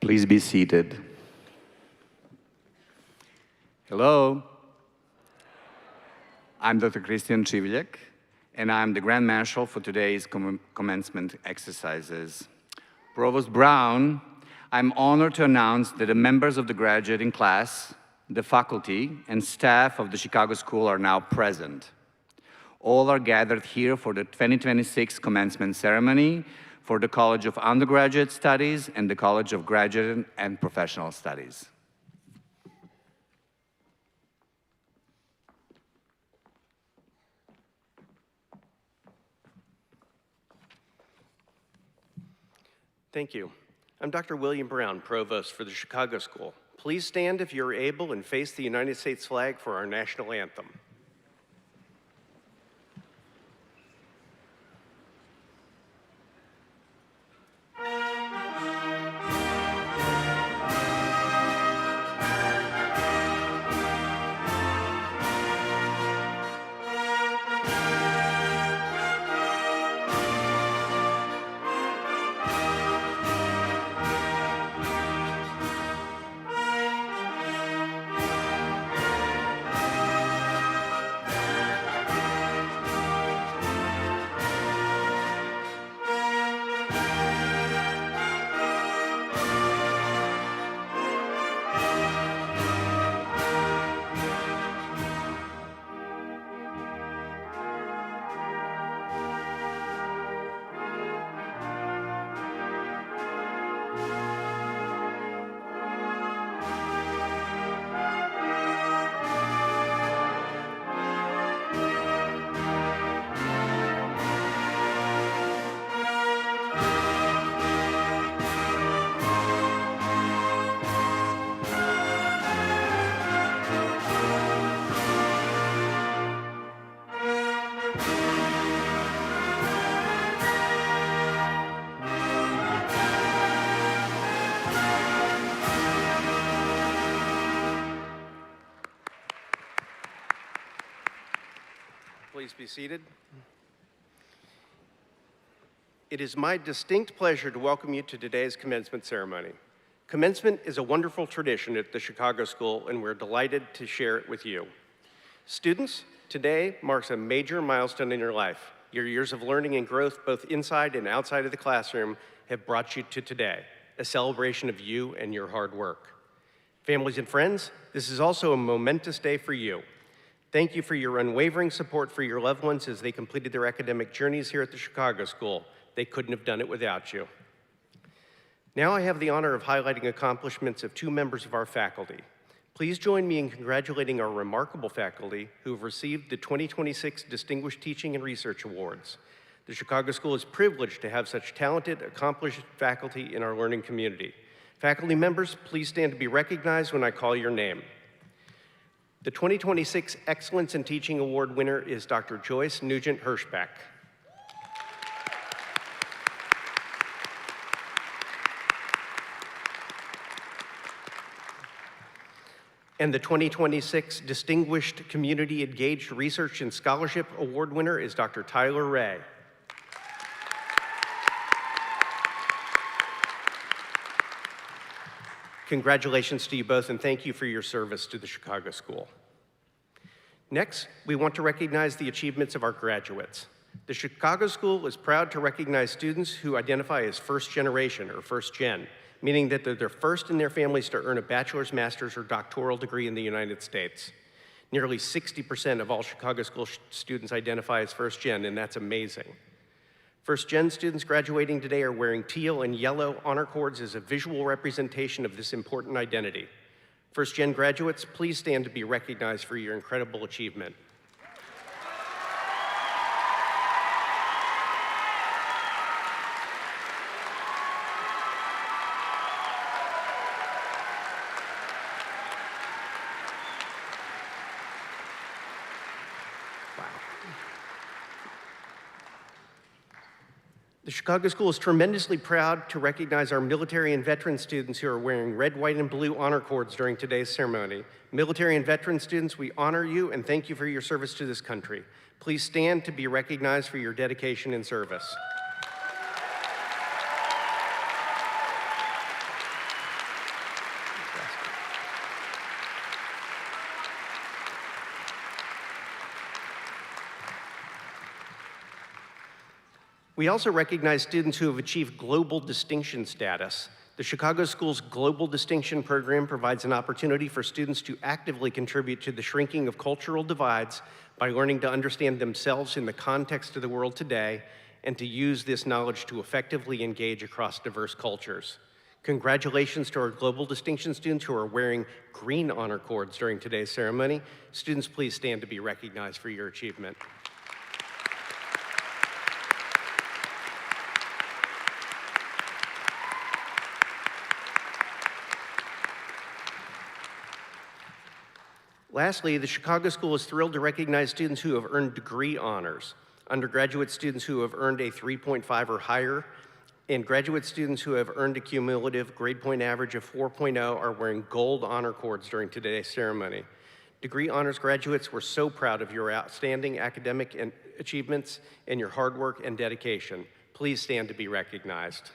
Please be seated. Hello. I'm Dr. Christian Civiliak, and I'm the Grand Marshal for today's commencement exercises. Provost Brown, I'm honored to announce that the members of the graduating class, the faculty, and staff of the Chicago School are now present. All are gathered here for the 2026 commencement ceremony for the College of Undergraduate Studies and the College of Graduate and Professional Studies. Thank you. I'm Dr. William Brown, Provost for the Chicago School. Please stand if you're able and face the United States flag for our national anthem. Please be seated. It is my distinct pleasure to welcome you to today's commencement ceremony. Commencement is a wonderful tradition at the Chicago School, and we're delighted to share it with you. Students, today marks a major milestone in your life. Your years of learning and growth, both inside and outside of the classroom, have brought you to today, a celebration of you and your hard work. Families and friends, this is also a momentous day for you. Thank you for your unwavering support for your loved ones as they completed their academic journeys here at the Chicago School. They couldn't have done it without you. Now I have the honor of highlighting accomplishments of two members of our faculty. Please join me in congratulating our remarkable faculty who have received the 2026 Distinguished Teaching and Research Awards. The Chicago School is privileged to have such talented, accomplished faculty in our learning community. Faculty members, please stand to be recognized when I call your name. The 2026 Excellence in Teaching Award winner is Dr. Joyce Nugent-Hirschbeck. And the 2026 Distinguished Community Engaged Research and Scholarship Award winner is Dr. Tyler Ray. Congratulations to you both, and thank you for your service to the Chicago School. Next, we want to recognize the achievements of our graduates. The Chicago School is proud to recognize students who identify as first generation or first gen, meaning that they're first in their families to earn a bachelor's, master's, or doctoral degree in the United States. Nearly 60% of all Chicago School students identify as first gen, and that's amazing. First gen students graduating today are wearing teal and yellow honor cords as a visual representation of this important identity. First gen graduates, please stand to be recognized for your incredible achievement. The Chicago School is tremendously proud to recognize our military and veteran students who are wearing red, white, and blue honor cords during today's ceremony. Military and veteran students, we honor you and thank you for your service to this country. Please stand to be recognized for your dedication and service. We also recognize students who have achieved global distinction status. The Chicago School's Global Distinction Program provides an opportunity for students to actively contribute to the shrinking of cultural divides by learning to understand themselves in the context of the world today and to use this knowledge to effectively engage across diverse cultures. Congratulations to our Global Distinction students who are wearing green honor cords during today's ceremony. Students, please stand to be recognized for your achievement. Lastly, the Chicago School is thrilled to recognize students who have earned degree honors, undergraduate students who have earned a 3.5 or higher, and graduate students who have earned a cumulative grade point average of 4.0 are wearing gold honor cords during today's ceremony. Degree honors graduates, we're so proud of your outstanding academic achievements and your hard work and dedication. Please stand to be recognized.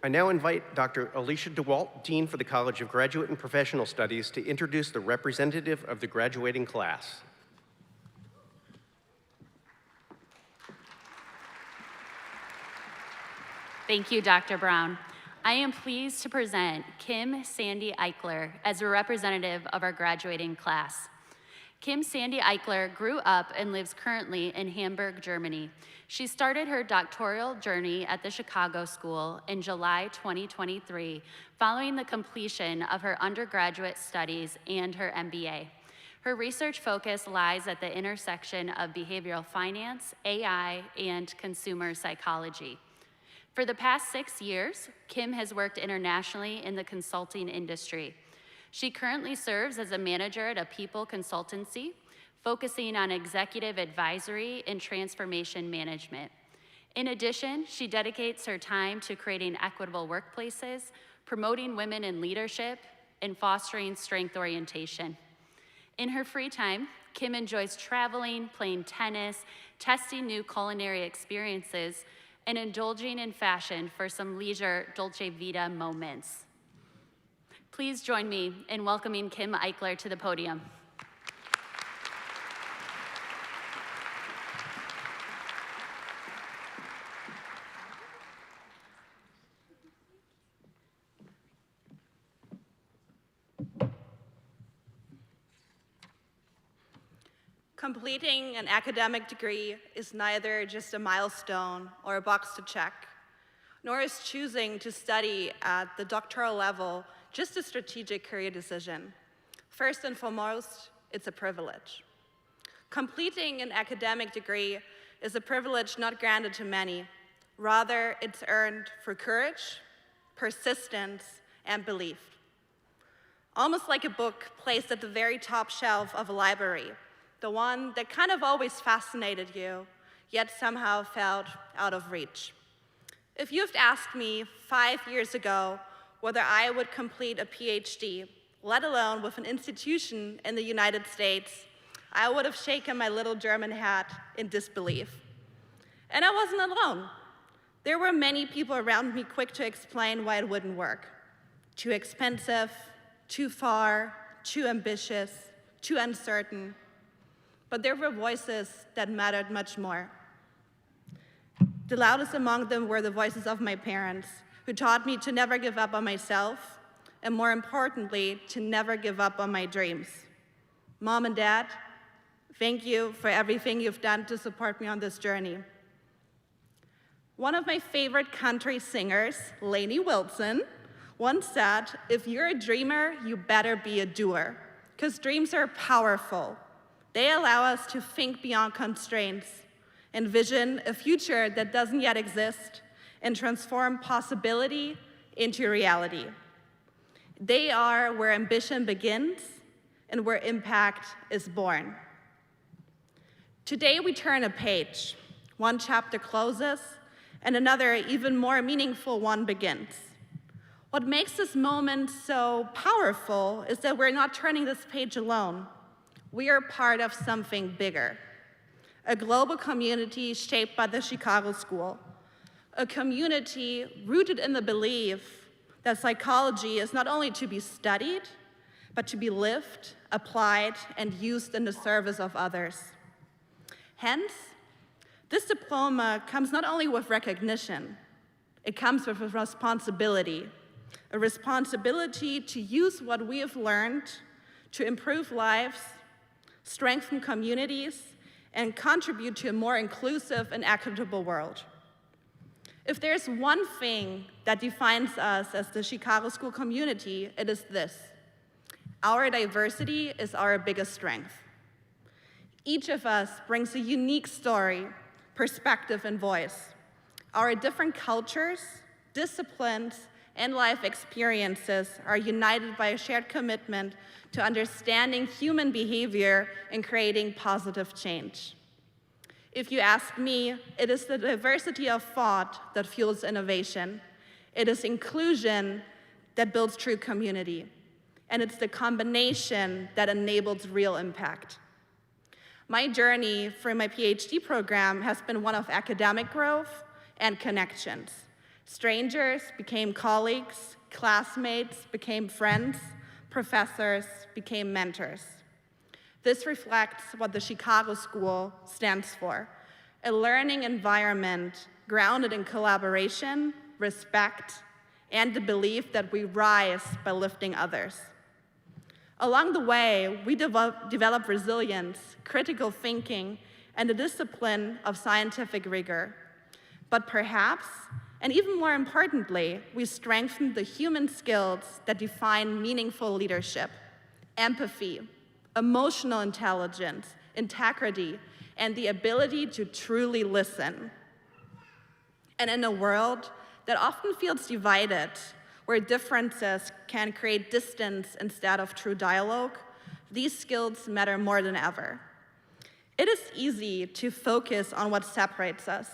I now invite Dr. Alicia DeWalt, Dean for the College of Graduate and Professional Studies, to introduce the representative of the graduating class. Thank you, Dr. Brown. I am pleased to present Kim Sandy Eichler as a representative of our graduating class. Kim Sandy Eichler grew up and lives currently in Hamburg, Germany. She started her doctoral journey at the Chicago School in July 2023, following the completion of her undergraduate studies and her MBA. Her research focus lies at the intersection of behavioral finance, AI, and consumer psychology. For the past 6 years, Kim has worked internationally in the consulting industry. She currently serves as a manager at a people consultancy, focusing on executive advisory and transformation management. In addition, she dedicates her time to creating equitable workplaces, promoting women in leadership, and fostering strength orientation. In her free time, Kim enjoys traveling, playing tennis, testing new culinary experiences, and indulging in fashion for some leisure Dolce Vita moments. Please join me in welcoming Kim Eichler to the podium. Completing an academic degree is neither just a milestone or a box to check, nor is choosing to study at the doctoral level just a strategic career decision. First and foremost, it's a privilege. Completing an academic degree is a privilege not granted to many. Rather, it's earned through courage, persistence, and belief. Almost like a book placed at the very top shelf of a library, the one that kind of always fascinated you, yet somehow felt out of reach. If you'd asked me 5 years ago whether I would complete a PhD, let alone with an institution in the United States, I would have shaken my little German hat in disbelief. And I wasn't alone. There were many people around me quick to explain why it wouldn't work. Too expensive, too far, too ambitious, too uncertain. But there were voices that mattered much more. The loudest among them were the voices of my parents, who taught me to never give up on myself, and more importantly, to never give up on my dreams. Mom and Dad, thank you for everything you've done to support me on this journey. One of my favorite country singers, Lainey Wilson, once said, "If you're a dreamer, you better be a doer," because dreams are powerful. They allow us to think beyond constraints, envision a future that doesn't yet exist, and transform possibility into reality. They are where ambition begins and where impact is born. Today we turn a page. One chapter closes and another, even more meaningful one begins. What makes this moment so powerful is that we're not turning this page alone. We are part of something bigger. a global community shaped by the Chicago School, a community rooted in the belief that psychology is not only to be studied, but to be lived, applied, and used in the service of others. Hence, this diploma comes not only with recognition, it comes with a responsibility to use what we have learned to improve lives, strengthen communities, and contribute to a more inclusive and equitable world. If there's one thing that defines us as the Chicago School community, it is this: our diversity is our biggest strength. Each of us brings a unique story, perspective, and voice. Our different cultures, disciplines, and life experiences are united by a shared commitment to understanding human behavior and creating positive change. If you ask me, it is the diversity of thought that fuels innovation. It is inclusion that builds true community. And it's the combination that enables real impact. My journey for my PhD program has been one of academic growth and connections. Strangers became colleagues, classmates became friends, professors became mentors. This reflects what the Chicago School stands for: a learning environment grounded in collaboration, respect, and the belief that we rise by lifting others. Along the way, we develop resilience, critical thinking, and a discipline of scientific rigor. But perhaps, and even more importantly, we strengthen the human skills that define meaningful leadership: empathy, emotional intelligence, integrity, and the ability to truly listen. And in a world that often feels divided, where differences can create distance instead of true dialogue, these skills matter more than ever. It is easy to focus on what separates us,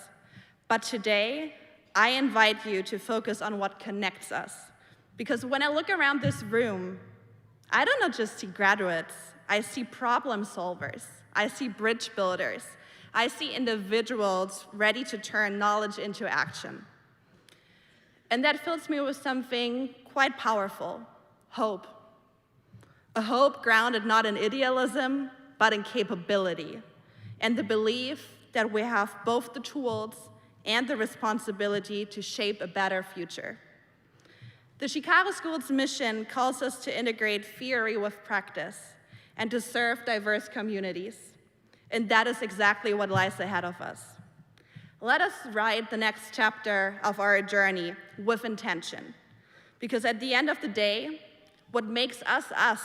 but today, I invite you to focus on what connects us. Because when I look around this room, I do not just see graduates, I see problem solvers, I see bridge builders, I see individuals ready to turn knowledge into action. And that fills me with something quite powerful: hope. A hope grounded not in idealism, but in capability, and the belief that we have both the tools and the responsibility to shape a better future. The Chicago School's mission calls us to integrate theory with practice and to serve diverse communities. And that is exactly what lies ahead of us. Let us write the next chapter of our journey with intention. Because at the end of the day, what makes us us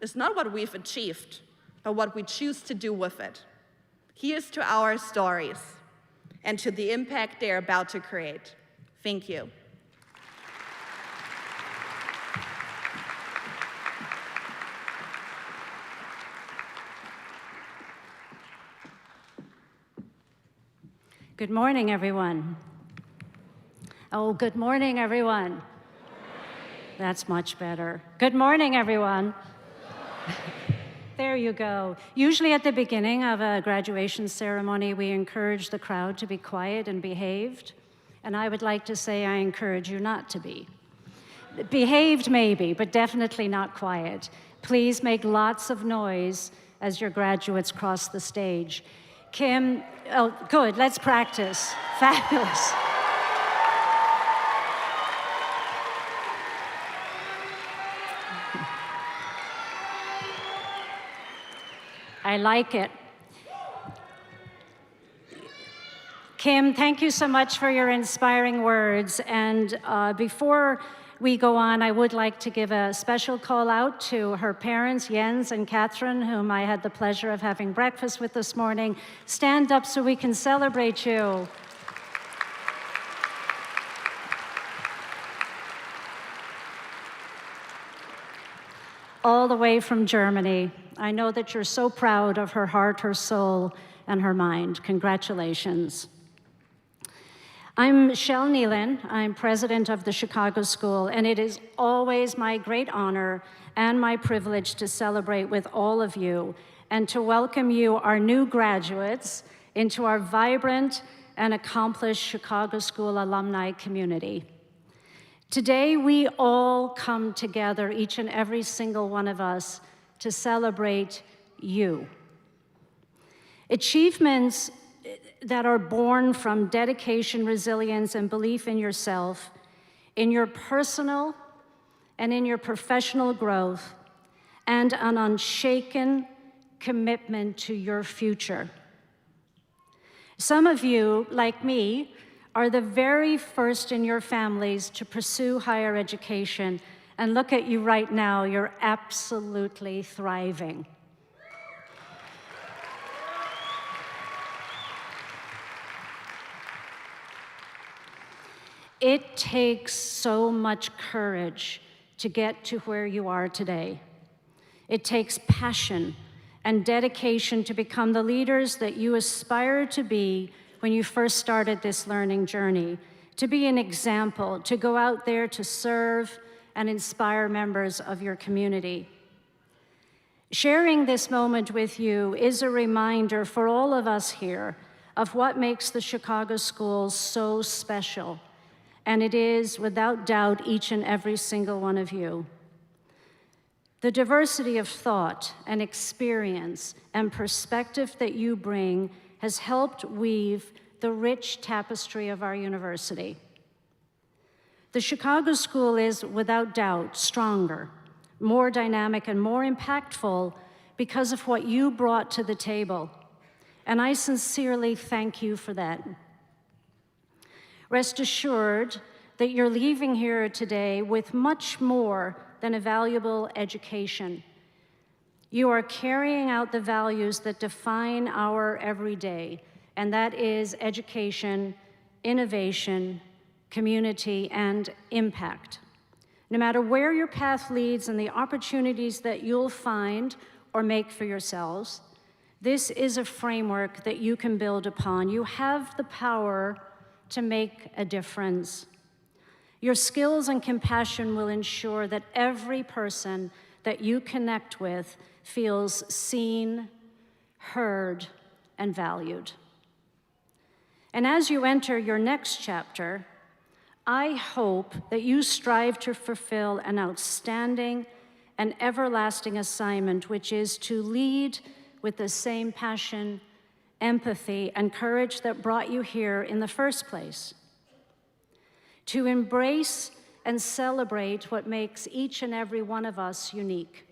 is not what we've achieved, but what we choose to do with it. Here's to our stories and to the impact they are about to create. Thank you. Good morning, everyone. Oh, good morning, everyone. Good morning. That's much better. Good morning, everyone. There you go. Usually at the beginning of a graduation ceremony, we encourage the crowd to be quiet and behaved. And I would like to say I encourage you not to be. Behaved maybe, but definitely not quiet. Please make lots of noise as your graduates cross the stage. Kim, oh, good, let's practice. Fabulous. I like it. Kim, thank you so much for your inspiring words. And before we go on, I would like to give a special call out to her parents, Jens and Catherine, whom I had the pleasure of having breakfast with this morning. Stand up so we can celebrate you. All the way from Germany. I know that you're so proud of her heart, her soul, and her mind. Congratulations. I'm Michelle Nealon. I'm president of the Chicago School, and it is always my great honor and my privilege to celebrate with all of you and to welcome you, our new graduates, into our vibrant and accomplished Chicago School alumni community. Today, we all come together, each and every single one of us, to celebrate you. Achievements that are born from dedication, resilience, and belief in yourself, in your personal and in your professional growth, and an unshaken commitment to your future. Some of you, like me, are the very first in your families to pursue higher education, and look at you right now, you're absolutely thriving. It takes so much courage to get to where you are today. It takes passion and dedication to become the leaders that you aspired to be when you first started this learning journey, to be an example, to go out there to serve and inspire members of your community. Sharing this moment with you is a reminder for all of us here of what makes the Chicago schools so special. And it is, without doubt, each and every single one of you. The diversity of thought and experience and perspective that you bring has helped weave the rich tapestry of our university. The Chicago School is, without doubt, stronger, more dynamic, and more impactful because of what you brought to the table. And I sincerely thank you for that. Rest assured that you're leaving here today with much more than a valuable education. You are carrying out the values that define our everyday, and that is education, innovation, community, and impact. No matter where your path leads and the opportunities that you'll find or make for yourselves, this is a framework that you can build upon. You have the power to make a difference. Your skills and compassion will ensure that every person that you connect with feels seen, heard, and valued. And as you enter your next chapter, I hope that you strive to fulfill an outstanding and everlasting assignment, which is to lead with the same passion, empathy, and courage that brought you here in the first place. To embrace and celebrate what makes each and every one of us unique.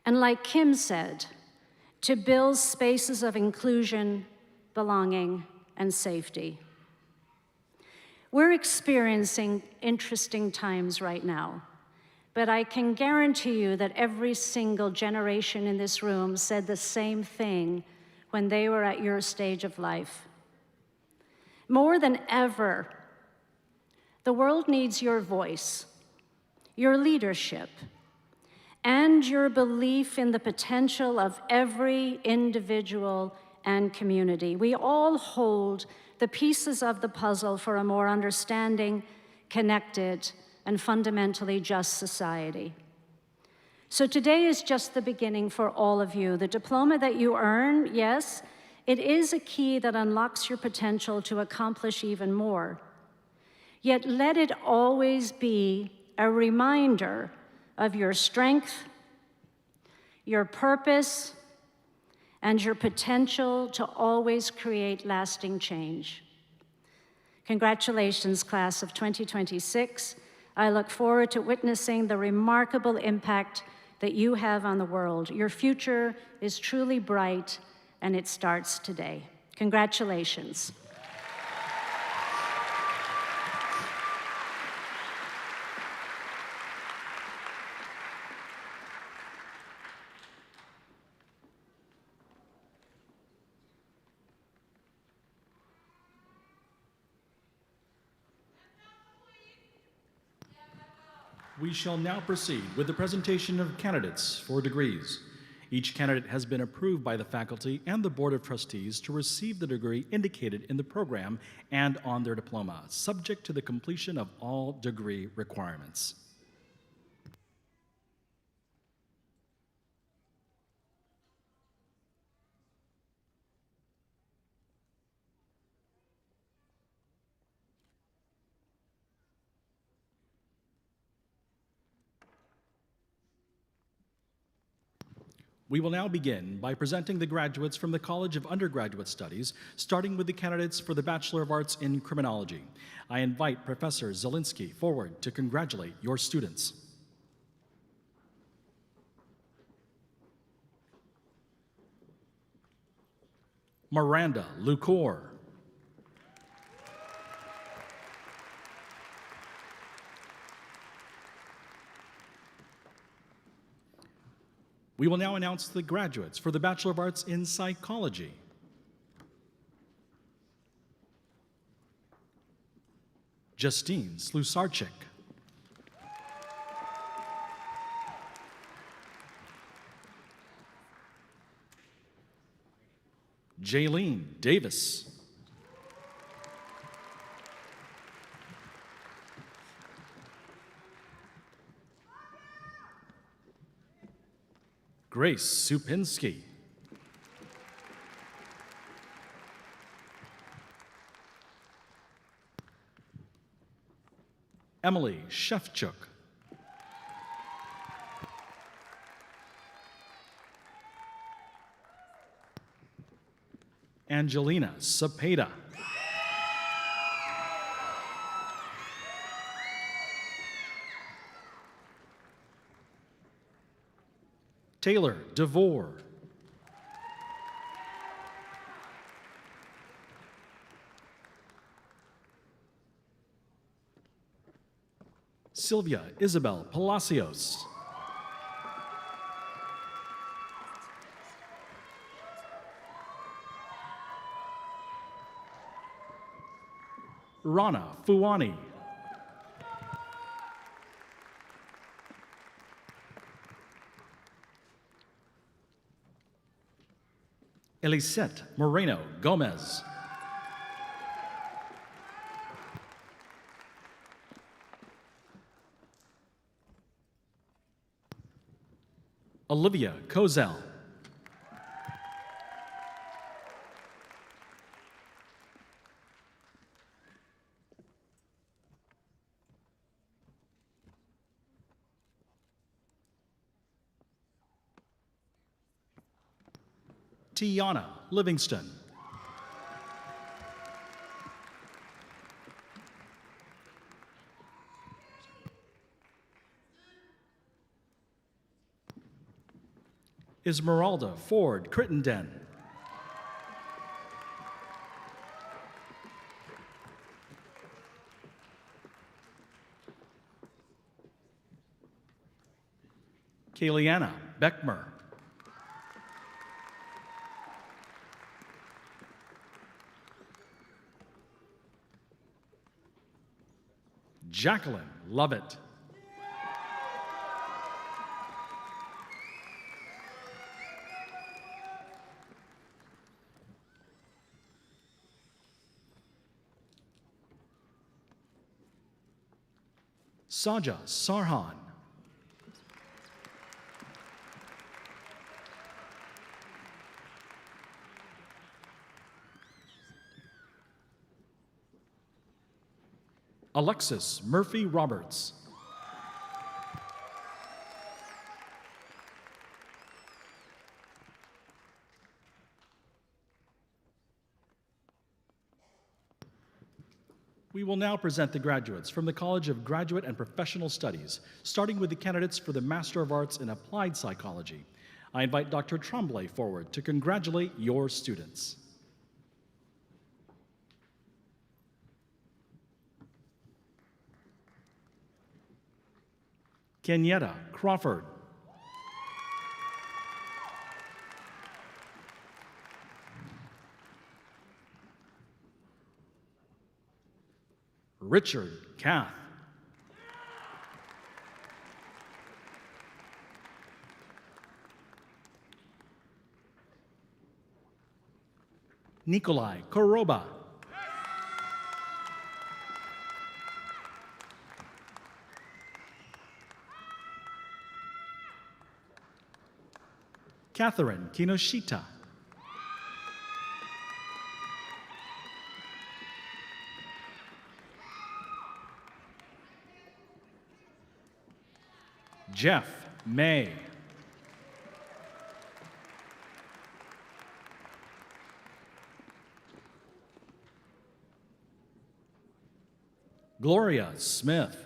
And like Kim said, to build spaces of inclusion, belonging, and safety. We're experiencing interesting times right now, but I can guarantee you that every single generation in this room said the same thing when they were at your stage of life. More than ever, the world needs your voice, your leadership, and your belief in the potential of every individual and community. We all hold the pieces of the puzzle for a more understanding, connected, and fundamentally just society. So today is just the beginning for all of you. The diploma that you earn, yes, it is a key that unlocks your potential to accomplish even more. Yet let it always be a reminder of your strength, your purpose, and your potential to always create lasting change. Congratulations, class of 2026. I look forward to witnessing the remarkable impact that you have on the world. Your future is truly bright, and it starts today. Congratulations. We shall now proceed with the presentation of candidates for degrees. Each candidate has been approved by the faculty and the Board of Trustees to receive the degree indicated in the program and on their diploma, subject to the completion of all degree requirements. We will now begin by presenting the graduates from the College of Undergraduate Studies, starting with the candidates for the Bachelor of Arts in Criminology. I invite Professor Zielinski forward to congratulate your students. Miranda Lucor. We will now announce the graduates for the Bachelor of Arts in Psychology. Justine Slusarczyk. Jaylene Davis. Grace Supinski. Emily Shevchuk. Angelina Cepeda. Taylor DeVore. Sylvia Isabel Palacios. Rana Fuani. Elisette Moreno Gomez. Olivia Kozel. Tiana Livingston. Esmeralda Ford Crittenden. Kayliana Beckmer. Jacqueline Lovett. Saja Sarhan. Alexis Murphy Roberts. We will now present the graduates from the College of Graduate and Professional Studies, starting with the candidates for the Master of Arts in Applied Psychology. I invite Dr. Tremblay forward to congratulate your students. Kenyetta Crawford. Richard Kath. Nikolai Koroba. Catherine Kinoshita. Jeff May. Gloria Smith.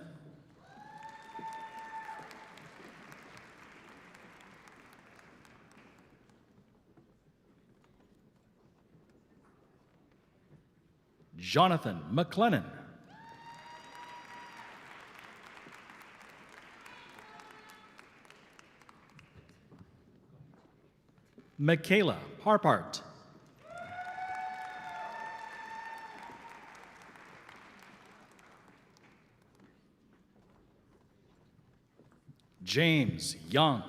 Jonathan McLennan. Michaela Harpart. James Young.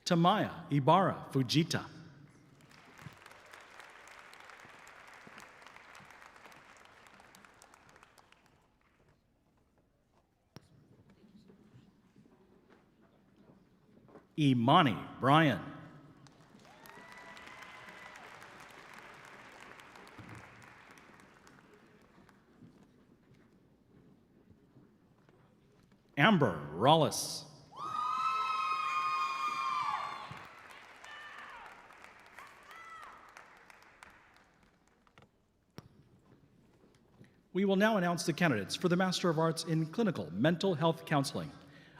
Tamaya Ibarra Fujita. Imani Bryan. Amber Rollis. We will now announce the candidates for the Master of Arts in Clinical Mental Health Counseling.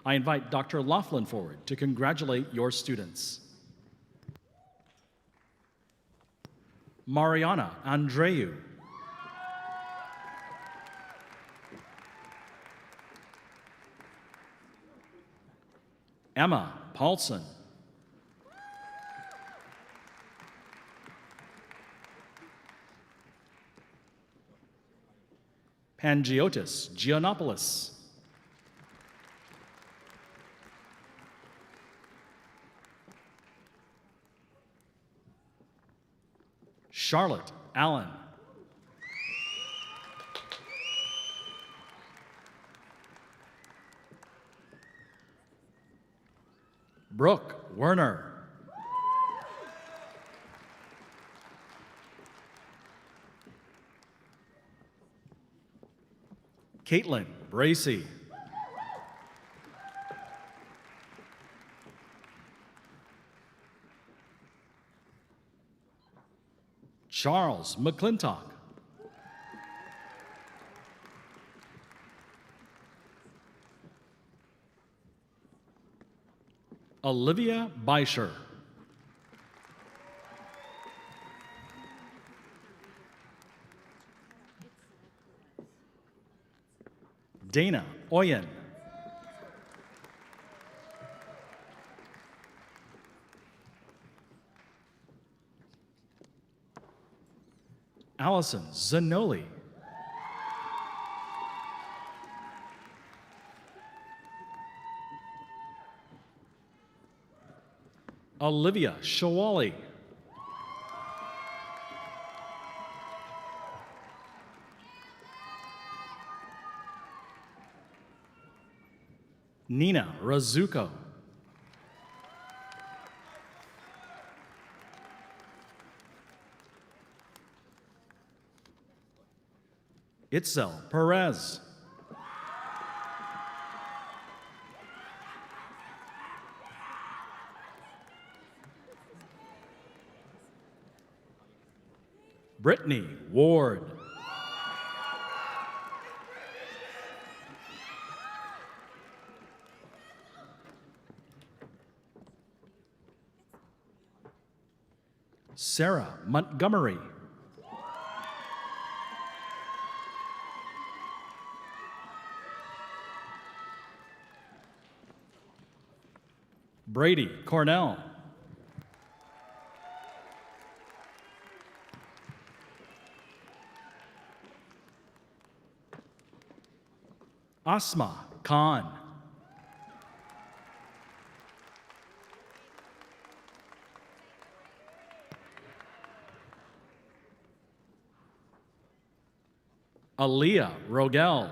I invite Dr. Laughlin forward to congratulate your students. Mariana Andreu. Emma Paulson. Pangiotis Giannopoulos. Charlotte Allen. Brooke Werner. Caitlin Bracy. Charles McClintock. Olivia Beischer. Dana Oyen. Allison Zanoli. Olivia Shawali. Nina Razuko. Itzel Perez. Brittany Ward. Sarah Montgomery. Brady Cornell. Asma Khan. Aaliyah Rogel.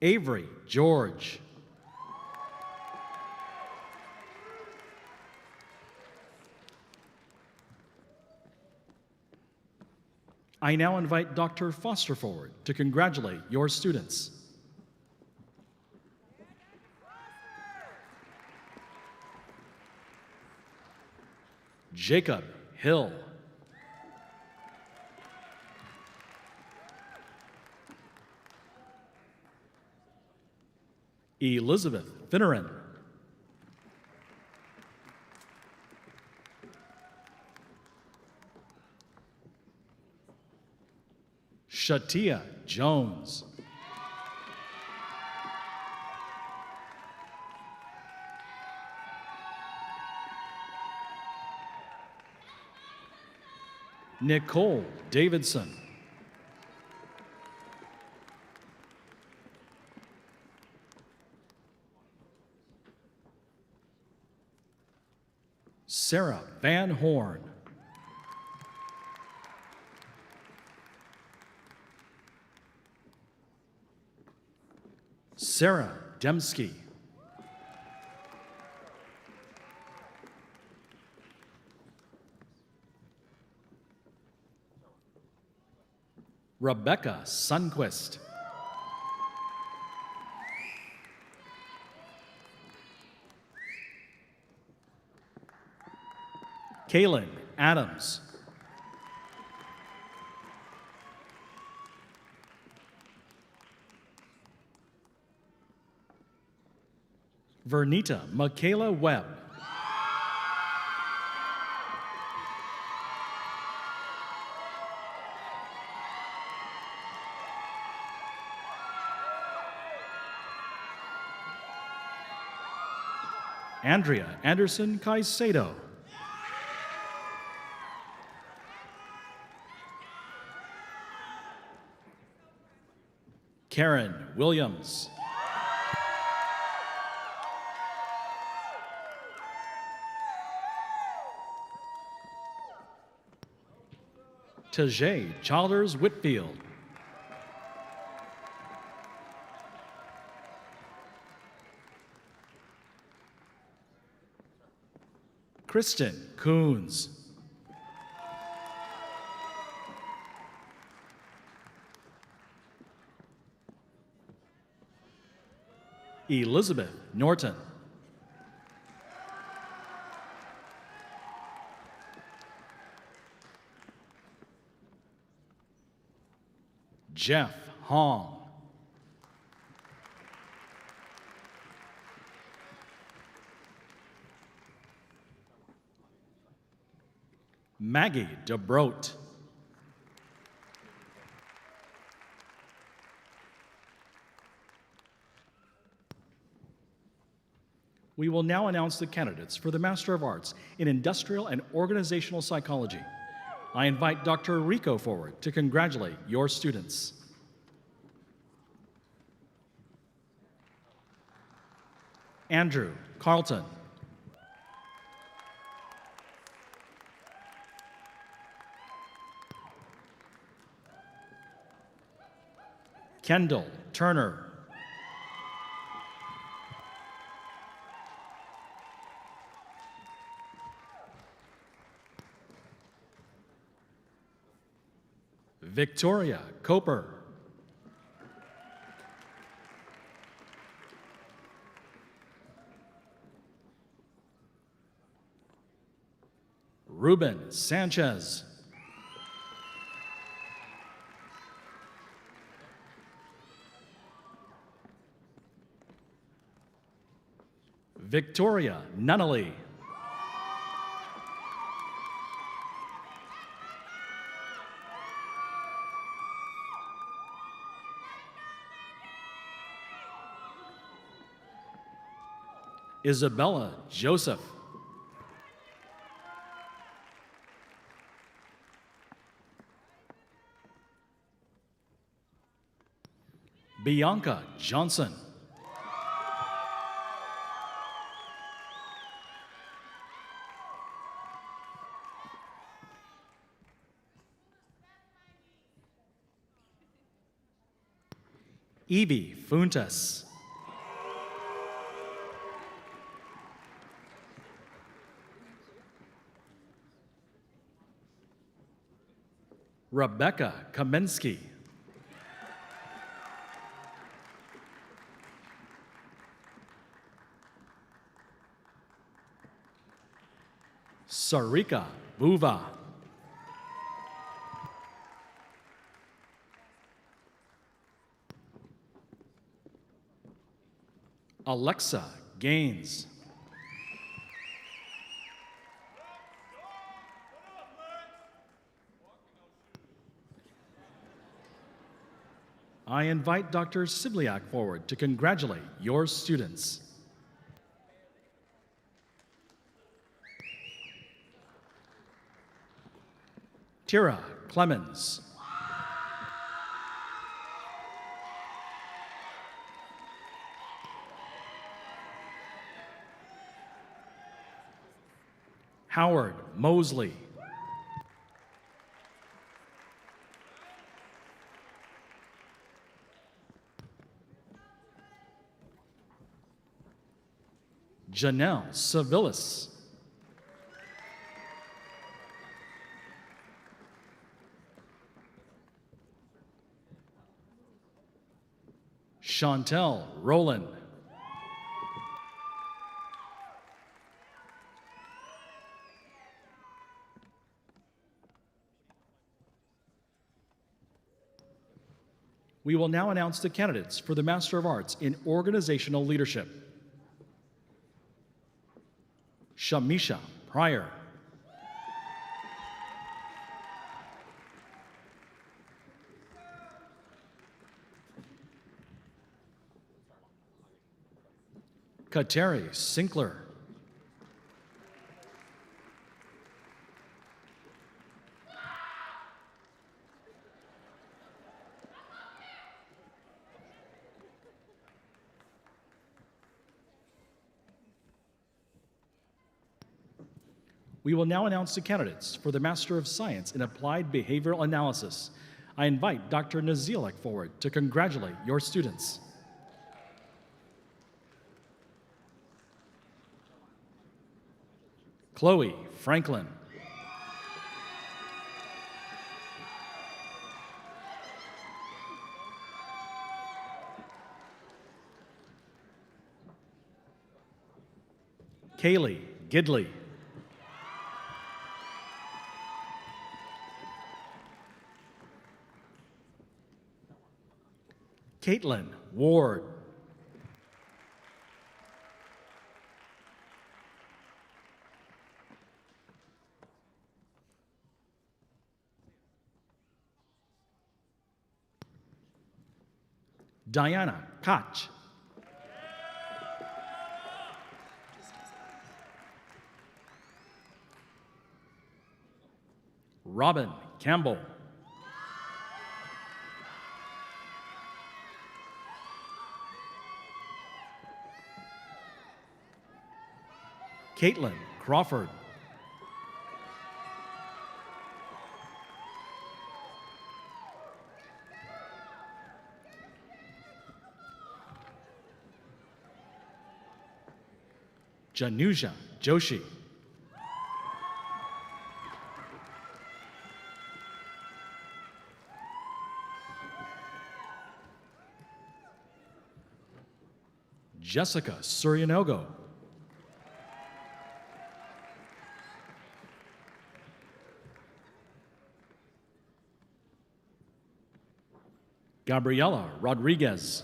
Avery George. I now invite Dr. Foster forward to congratulate your students. Jacob Hill. Elizabeth Finneran. Shatia Jones. Nicole Davidson. Sarah Van Horn. Sarah Dembski. Rebecca Sunquist. Kaylin Adams. Vernita Michaela Webb. Andrea Anderson Caicedo. Karen Williams. Tajay Childers Whitfield. Kristen Coons. Elizabeth Norton. Jeff Hong. Maggie DeBroat. We will now announce the candidates for the Master of Arts in Industrial and Organizational Psychology. I invite Dr. Rico forward to congratulate your students. Andrew Carlton. Kendall Turner. Victoria Coper. Ruben Sanchez. Victoria Nunnally. Isabella Joseph. Bianca Johnson. Evie Funtas. Rebecca Kamensky. Sarika Buva. Alexa Gaines. I invite Dr. Sibliak forward to congratulate your students. Tira Clemens. Howard Mosley. Janelle Civilis. Chantel Rowland. We will now announce the candidates for the Master of Arts in Organizational Leadership. Shamisha Pryor. Kateri Sinkler. We will now announce the candidates for the Master of Science in Applied Behavioral Analysis. I invite Dr. Nazilek forward to congratulate your students. Chloe Franklin. Kaylee Gidley. Caitlin Ward. Diana Koch. Robin Campbell. Caitlin Crawford. Januja Joshi. Jessica Suryanogo. Gabriela Rodriguez.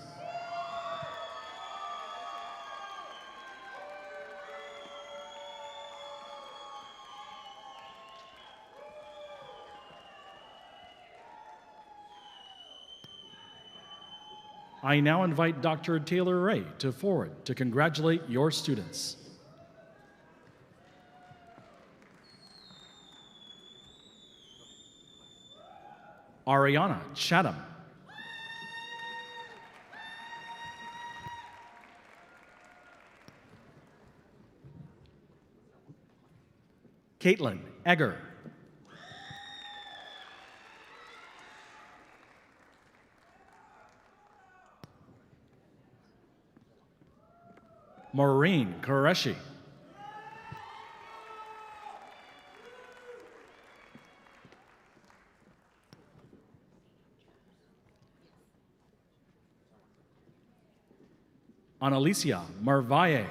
I now invite Dr. Taylor Ray to forward to congratulate your students. Ariana Chatham. Caitlin Egger. Maureen Qureshi. Annalicia Marvalle.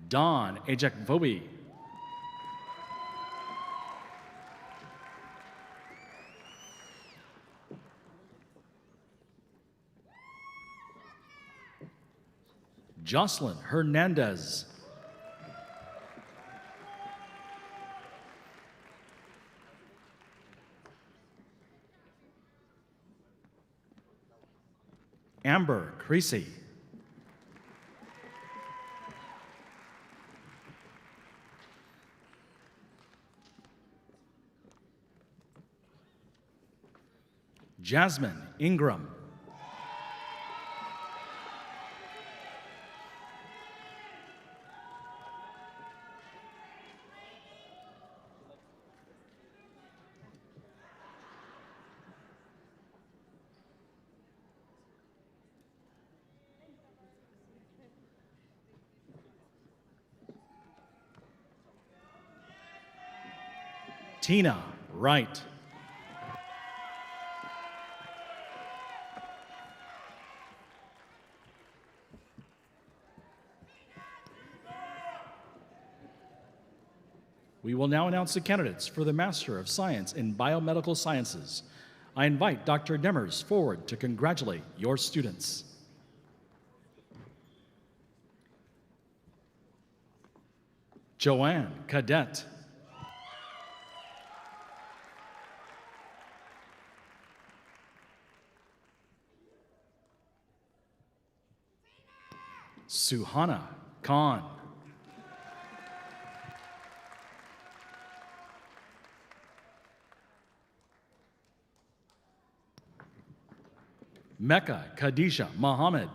Don Ejakvobi. Jocelyn Hernandez. Amber Creasy. Jasmine Ingram. Tina Wright. We will now announce the candidates for the Master of Science in Biomedical Sciences. I invite Dr. Demers forward to congratulate your students. Joanne Cadet. Suhana Khan. Mecca Khadija Muhammad.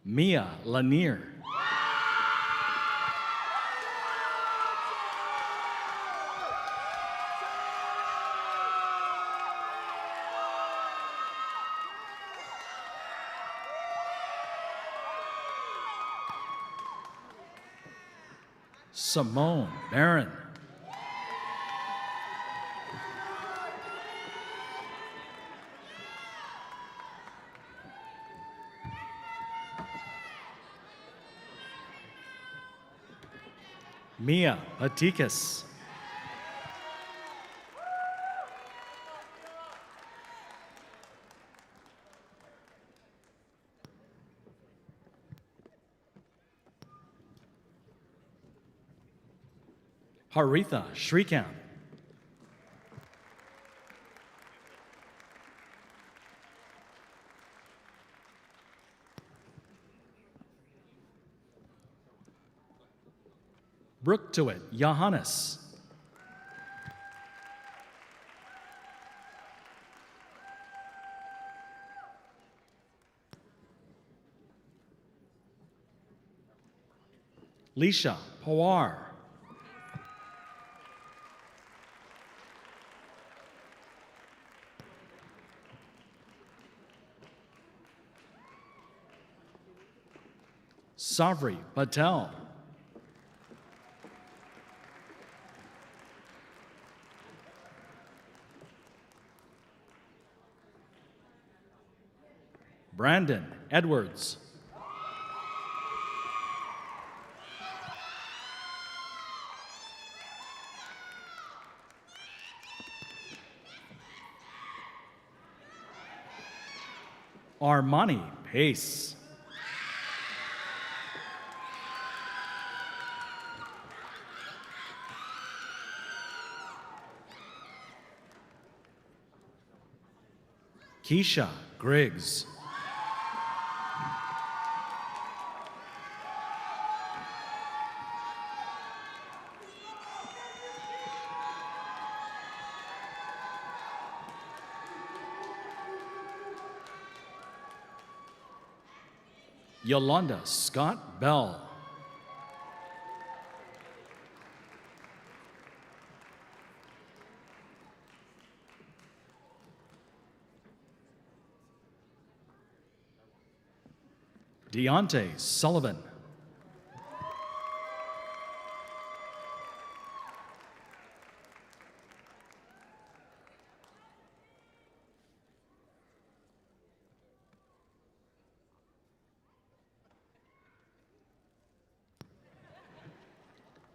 Mia Lanier. Simone Barron. Mia Patikas. Haritha Shrikant. Brooktuit Johannes. Lisha Pawar. Savri Patel. Brandon Edwards. Armani Pace. Keisha Griggs. Yolanda Scott Bell. Deontay Sullivan.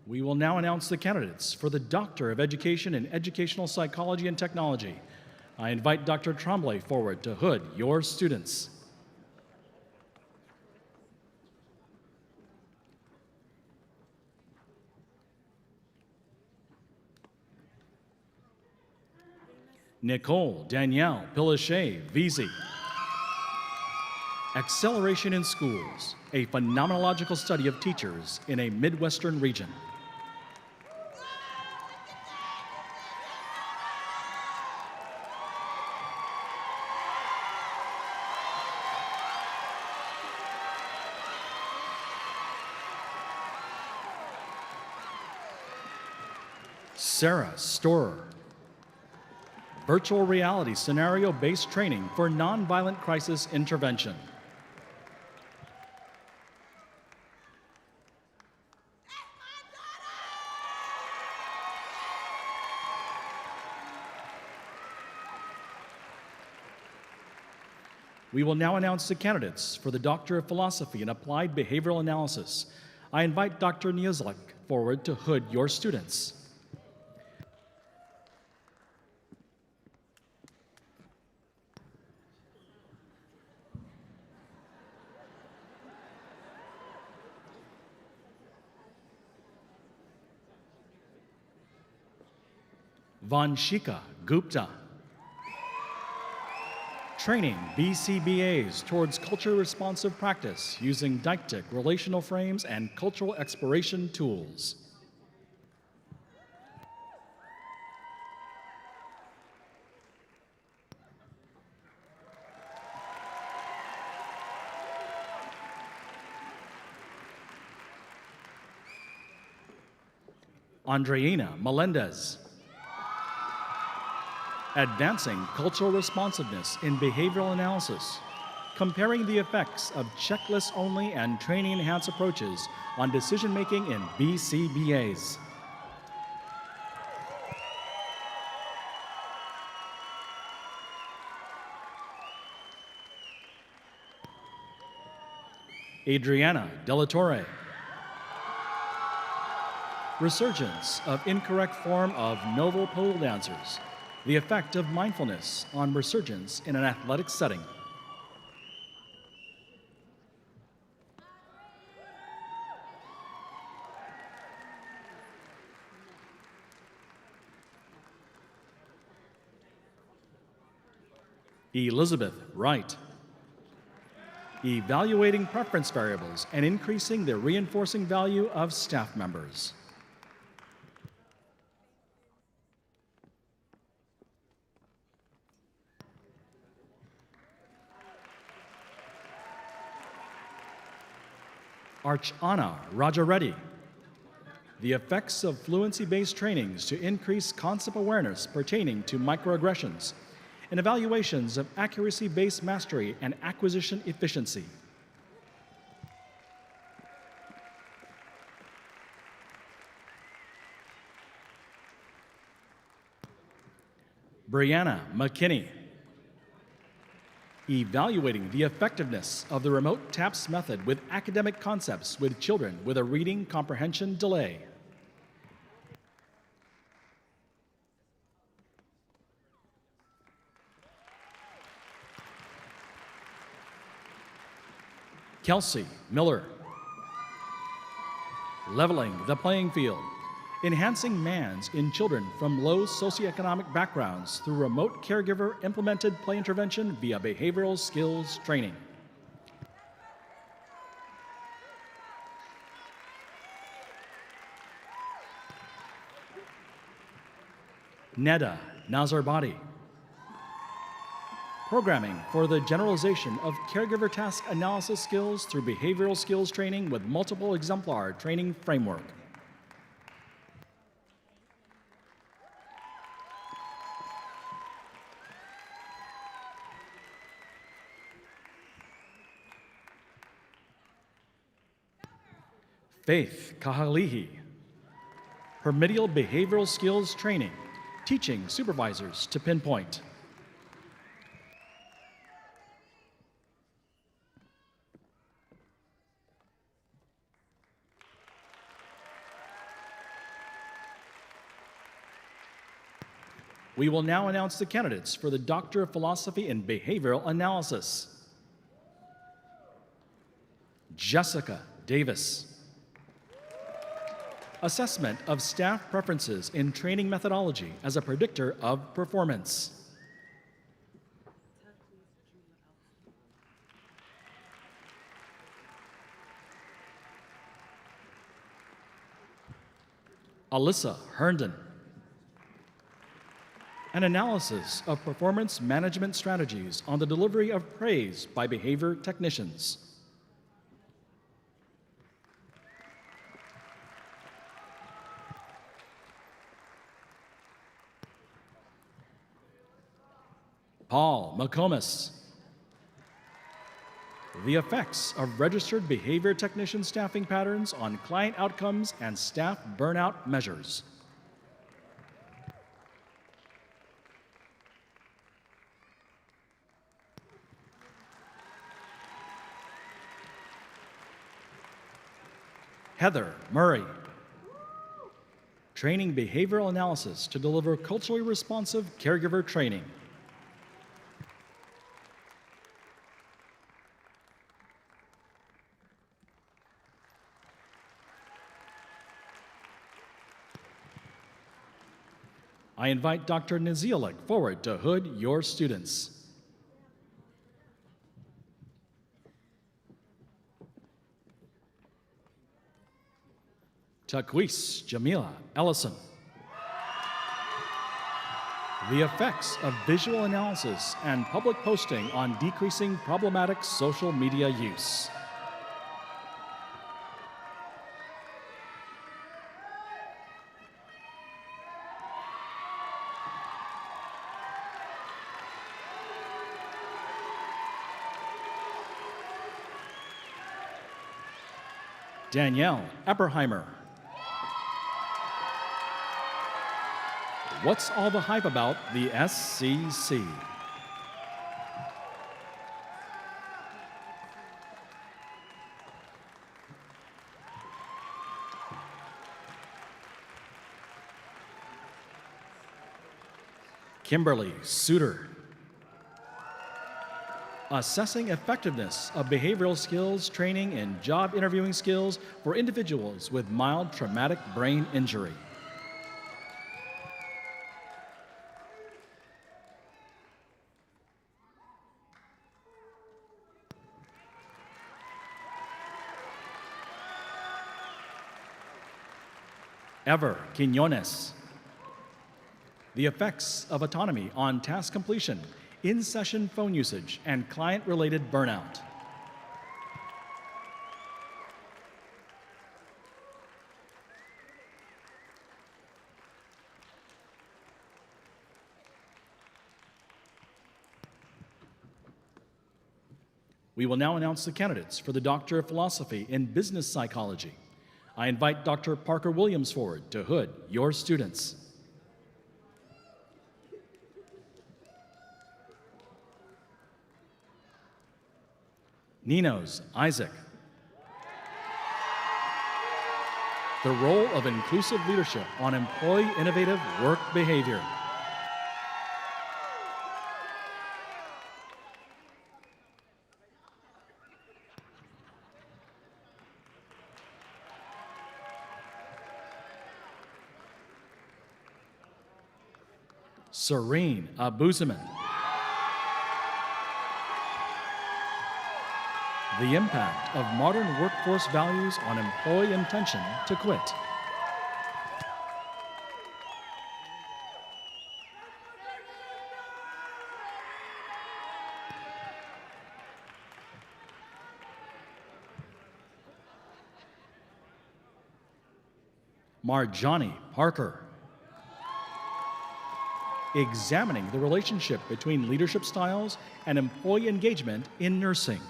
We will now announce the candidates for the Doctor of Education in Educational Psychology and Technology. I invite Dr. Tremblay forward to hood your students. Nicole Danielle Pillache Veazey. Acceleration in Schools, a phenomenological study of teachers in a Midwestern region. Sarah Storer. Virtual reality scenario-based training for nonviolent crisis intervention. We will now announce the candidates for the Doctor of Philosophy in Applied Behavioral Analysis. I invite Dr. Niezlik forward to hood your students. Vanshika Gupta. Training BCBAs towards culture-responsive practice using deictic relational frames and cultural exploration tools. Andreina Melendez. Advancing Cultural Responsiveness in Behavioral Analysis, comparing the effects of checklist-only and training-enhanced approaches on decision-making in BCBAs. Adriana Delatorre. Resurgence of incorrect form of novel pole dancers. The effect of mindfulness on resurgence in an athletic setting. Elizabeth Wright. Evaluating preference variables and increasing the reinforcing value of staff members. Archana Rajareddy. The effects of fluency-based trainings to increase concept awareness pertaining to microaggressions and evaluations of accuracy-based mastery and acquisition efficiency. Brianna McKinney. Evaluating the effectiveness of the remote TAPS method with academic concepts with children with a reading comprehension delay. Kelsey Miller. Leveling the playing field. Enhancing MANS in children from low socioeconomic backgrounds through remote caregiver implemented play intervention via behavioral skills training. Neda Nazarbadi. Programming for the generalization of caregiver task analysis skills through behavioral skills training with multiple exemplar training framework. Faith Kahalihi. Remedial behavioral skills training, teaching supervisors to pinpoint. We will now announce the candidates for the Doctor of Philosophy in Behavioral Analysis. Jessica Davis. Assessment of staff preferences in training methodology as a predictor of performance. Alyssa Herndon. An analysis of performance management strategies on the delivery of praise by behavior technicians. Paul McComas. The effects of registered behavior technician staffing patterns on client outcomes and staff burnout measures. Heather Murray. Training behavioral analysis to deliver culturally responsive caregiver training. I invite Dr. Nazialek forward to hood your students. Taquis Jamila Ellison. The effects of visual analysis and public posting on decreasing problematic social media use. Danielle Epperheimer. What's all the hype about the SCC? Kimberly Suter. Assessing effectiveness of behavioral skills training and job interviewing skills for individuals with mild traumatic brain injury. Ever Quinones. The effects of autonomy on task completion, in-session phone usage, and client-related burnout. We will now announce the candidates for the Doctor of Philosophy in Business Psychology. I invite Dr. Parker Williams forward to hood your students. Ninos Isaac. The role of inclusive leadership on employee innovative work behavior. Serene Abuzaman. The impact of modern workforce values on employee intention to quit. Marjani Parker. Examining the relationship between leadership styles and employee engagement in nursing.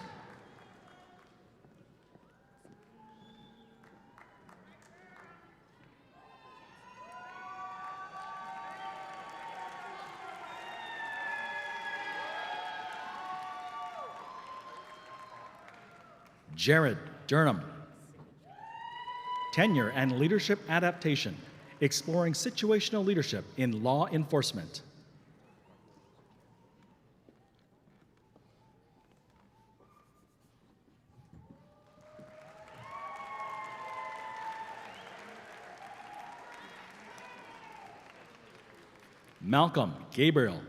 Jared Durham. Tenure and Leadership Adaptation, Exploring Situational Leadership in Law Enforcement. Malcolm Gabriel.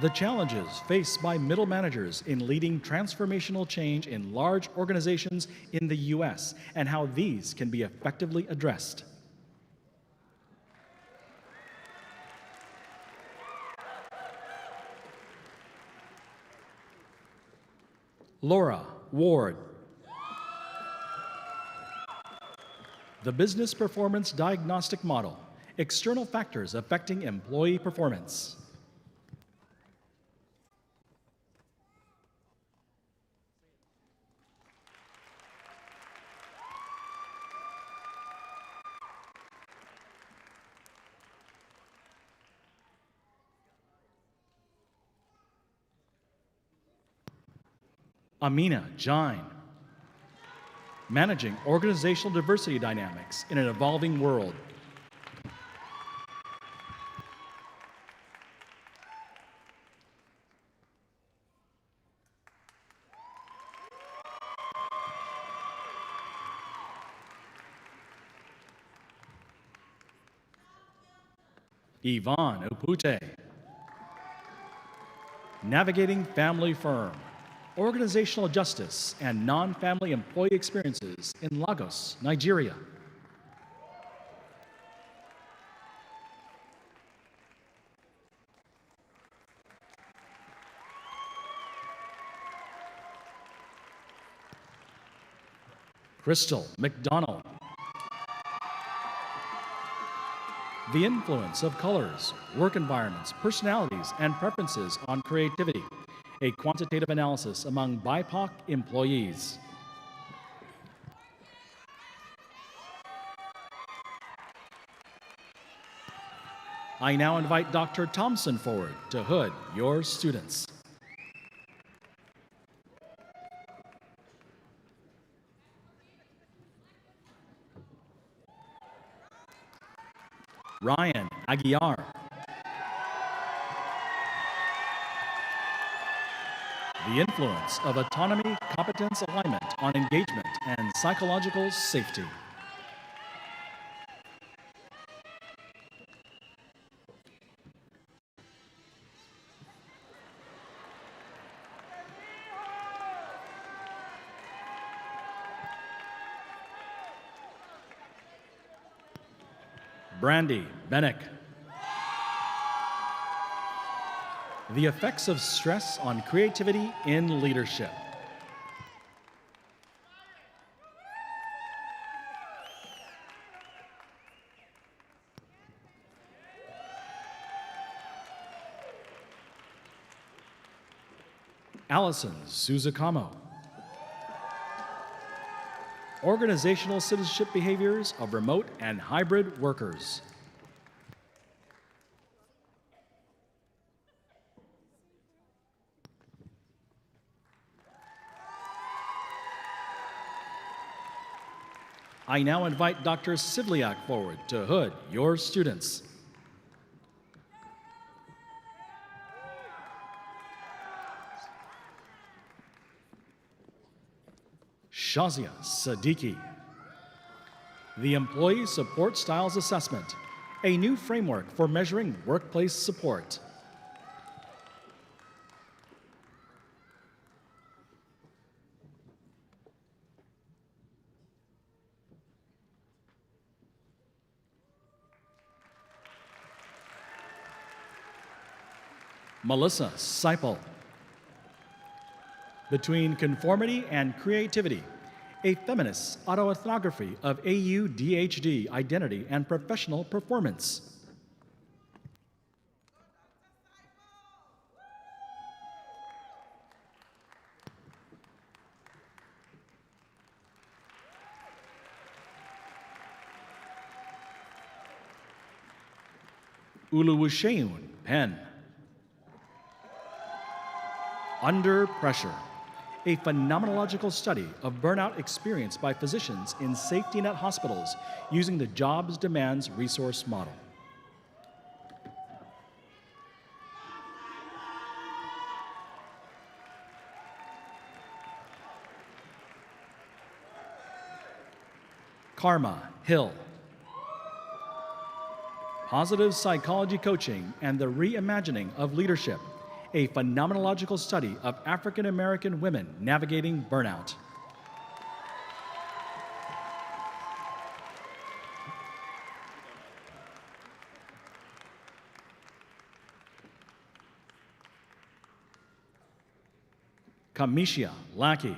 The challenges faced by middle managers in leading transformational change in large organizations in the U.S. and how these can be effectively addressed. Laura Ward. The Business Performance Diagnostic Model, External Factors Affecting Employee Performance. Amina Jain. Managing Organizational Diversity Dynamics in an Evolving World. Yvonne Upute. Navigating Family Firm, Organizational Justice and Non-Family Employee Experiences in Lagos, Nigeria. Crystal McDonald. The influence of colors, work environments, personalities, and preferences on creativity. A quantitative analysis among BIPOC employees. I now invite Dr. Thompson forward to hood your students. Ryan Aguiar. The influence of autonomy, competence alignment on engagement and psychological safety. Brandy Bennick. The effects of stress on creativity in leadership. Allison Suzukamo. Organizational citizenship behaviors of remote and hybrid workers. I now invite Dr. Sivliak forward to hood your students. Shazia Siddiqui. The Employee Support Styles Assessment, a new framework for measuring workplace support. Melissa Seipel. Between Conformity and Creativity, a feminist autoethnography of AUDHD identity and professional performance. Uluwusheun Pen. Under Pressure, a phenomenological study of burnout experienced by physicians in safety net hospitals using the Jobs Demands Resource Model. Karma Hill. Positive Psychology Coaching and the Reimagining of Leadership, a phenomenological study of African American women navigating burnout. Kamisha Lackey.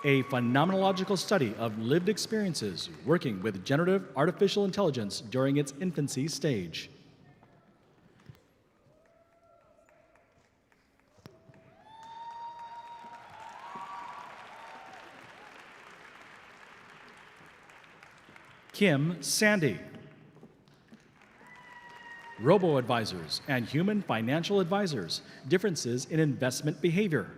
A phenomenological study of lived experiences working with generative artificial intelligence during its infancy stage. Kim Sandy. Robo-advisors and human financial advisors, differences in investment behavior.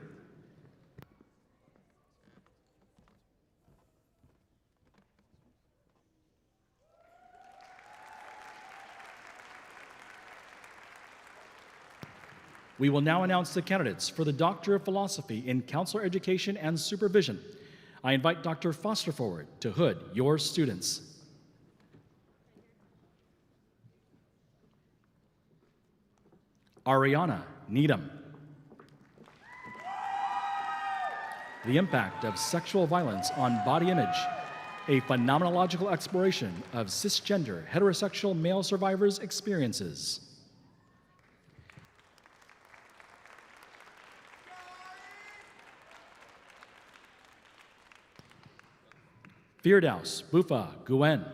We will now announce the candidates for the Doctor of Philosophy in Counselor Education and Supervision. I invite Dr. Foster forward to hood your students. Ariana Needham. The Impact of Sexual Violence on Body Image, a phenomenological exploration of cisgender heterosexual male survivors' experiences. Firdaus Bufa Guen.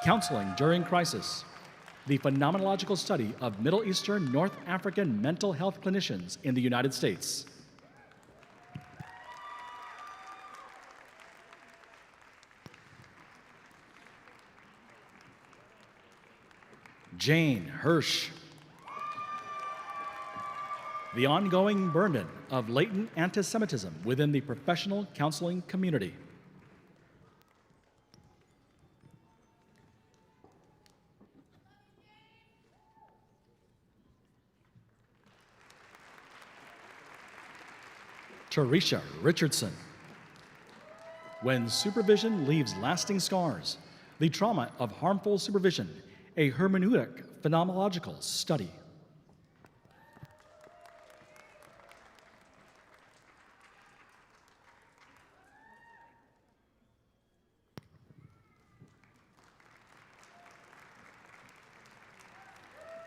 Counseling During Crisis, the phenomenological study of Middle Eastern North African mental health clinicians in the United States. Jane Hirsch. The ongoing burden of latent anti-Semitism within the professional counseling community. Teresha Richardson. When supervision leaves lasting scars, the trauma of harmful supervision, a hermeneutic phenomenological study.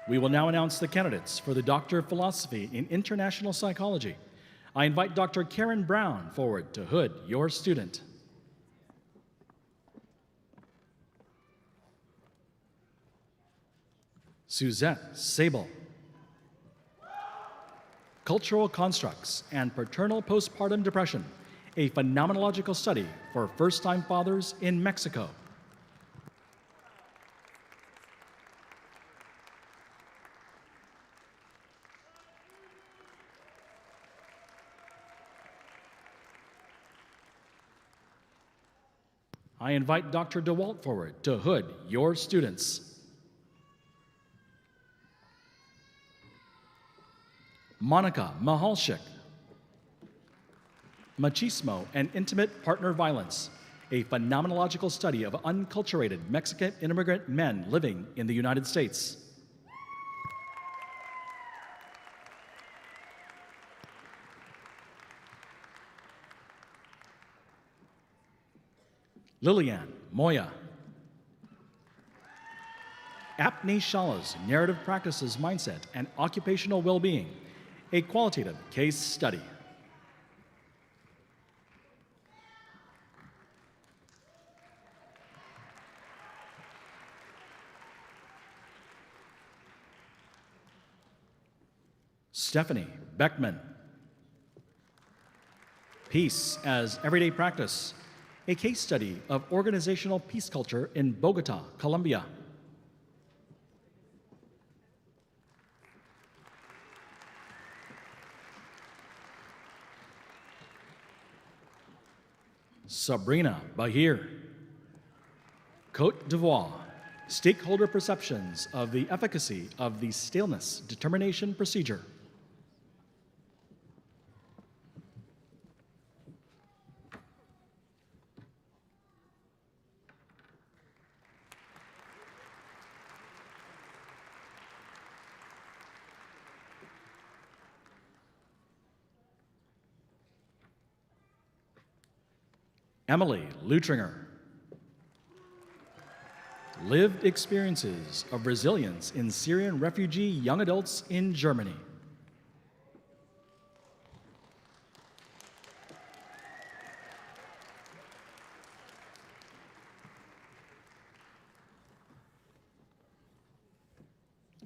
We will now announce the candidates for the Doctor of Philosophy in International Psychology. I invite Dr. Karen Brown forward to hood your student. Suzette Sable. Cultural Constructs and Paternal Postpartum Depression, a phenomenological study for first-time fathers in Mexico. I invite Dr. DeWalt forward to hood your students. Monica Mahalchik. Machismo and Intimate Partner Violence, a phenomenological study of unculturated Mexican immigrant men living in the United States. Liliane Moya. Apne Shala's Narrative Practices Mindset and Occupational Well-Being, a qualitative case study. Stephanie Beckman. Peace as Everyday Practice, a case study of organizational peace culture in Bogota, Colombia. Sabrina Bahir. Côte d'Ivoire, stakeholder perceptions of the efficacy of the staleness determination procedure. Emily Lutringer. Lived experiences of resilience in Syrian refugee young adults in Germany.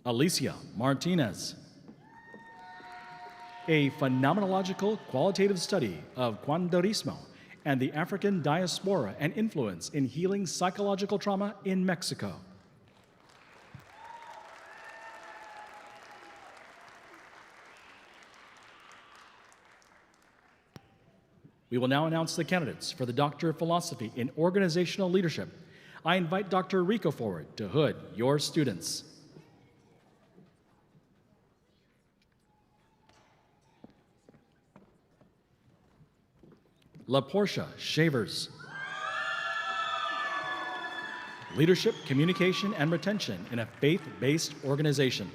Alicia Martinez. A phenomenological qualitative study of curanderismo and the African diaspora and influence in healing psychological trauma in Mexico. We will now announce the candidates for the Doctor of Philosophy in Organizational Leadership. I invite Dr. Rico forward to hood your students. La Portia Shavers. Leadership, Communication, and Retention in a Faith-Based Organization.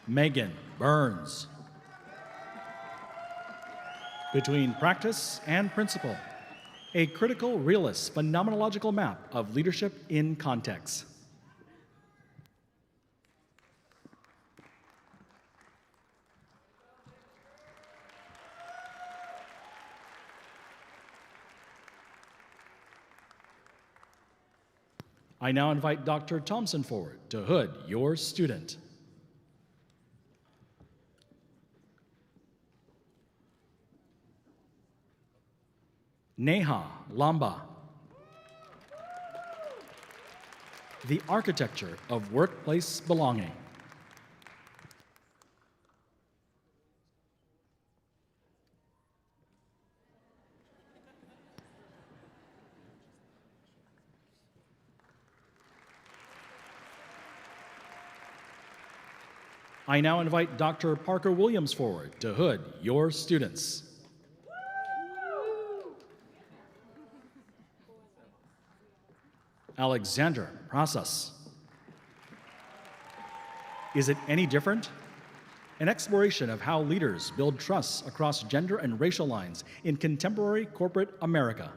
Megan Burns. Between Practice and Principle, a critical realist phenomenological map of leadership in context. I now invite Dr. Thompson forward to hood your student. Neha Lamba. The Architecture of Workplace Belonging. I now invite Dr. Parker Williams forward to hood your students. Alexander Process. Is it any different? An exploration of how leaders build trust across gender and racial lines in contemporary corporate America.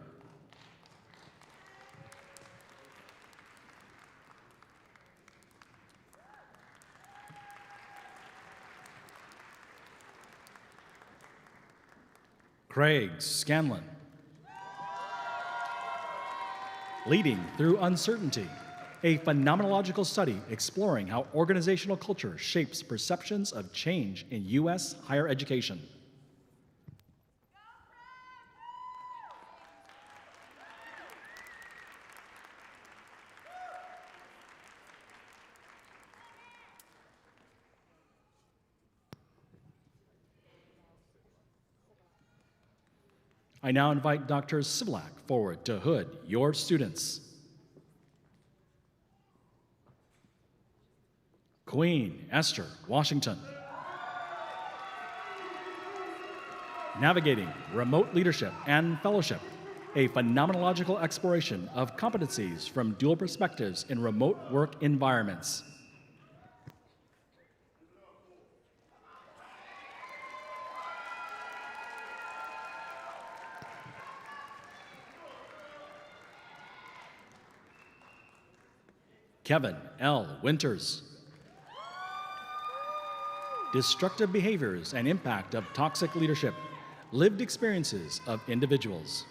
Craig Scanlon. Leading Through Uncertainty, a phenomenological study exploring how organizational culture shapes perceptions of change in U.S. higher education. I now invite Dr. Siblak forward to hood your students. Queen Esther Washington. Navigating Remote Leadership and Fellowship, a phenomenological exploration of competencies from dual perspectives in remote work environments. Kevin L. Winters. Destructive behaviors and impact of toxic leadership, lived experiences of individuals.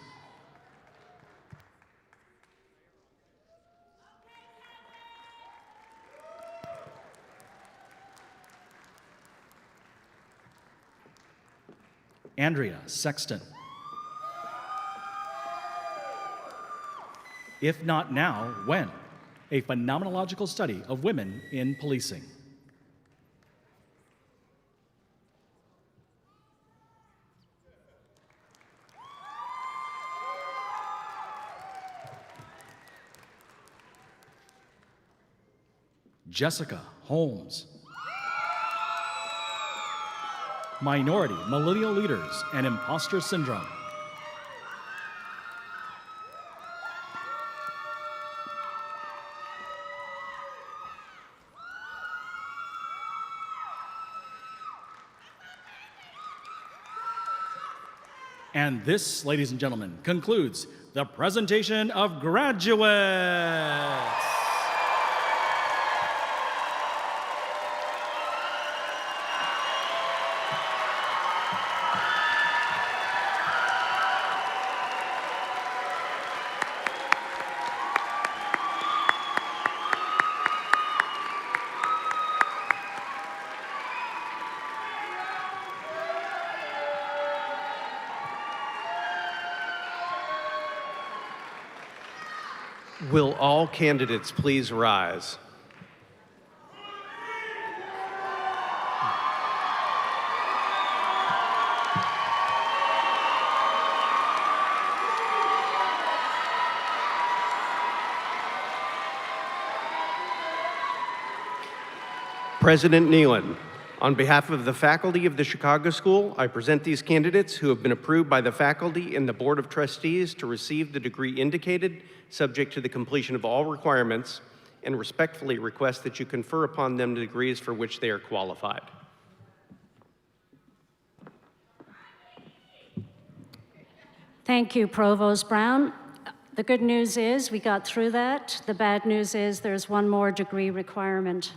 Andrea Sexton. If not now, when? A phenomenological study of women in policing. Jessica Holmes. Minority, Millennial Leaders, and Imposter Syndrome. And this, ladies and gentlemen, concludes the presentation of graduates. Will all candidates please rise? President Nealon, on behalf of the faculty of the Chicago School, I present these candidates who have been approved by the faculty and the Board of Trustees to receive the degree indicated, subject to the completion of all requirements, and respectfully request that you confer upon them the degrees for which they are qualified. Thank you, Provost Brown. The good news is we got through that. The bad news is there's one more degree requirement.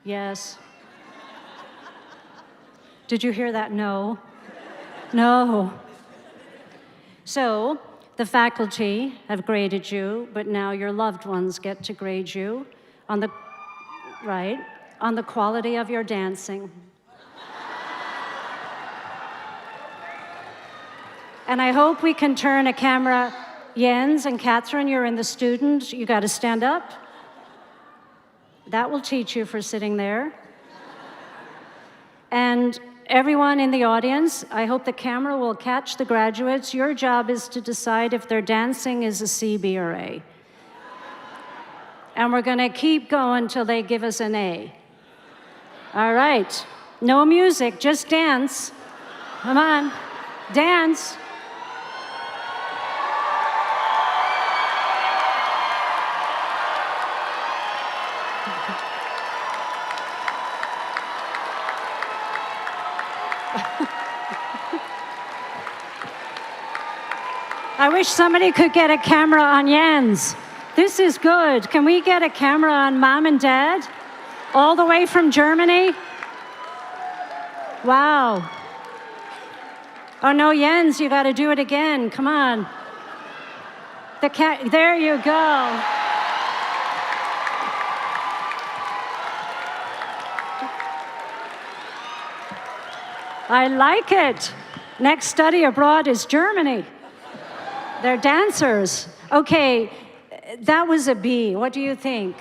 Yes. Did you hear that? No. No. So, the faculty have graded you, but now your loved ones get to grade you on the quality of your dancing. And I hope we can turn a camera. Jens and Catherine, you're in the student. You got to stand up. That will teach you for sitting there. And everyone in the audience, I hope the camera will catch the graduates. Your job is to decide if their dancing is a C, B, or A. And we're going to keep going till they give us an A. All right. No music, just dance. Come on, dance. I wish somebody could get a camera on Jens. This is good. Can we get a camera on Mom and Dad? All the way from Germany? Wow. Oh no, Jens, you got to do it again. Come on. There you go. I like it. Next study abroad is Germany. They're dancers. Okay, that was a B. What do you think?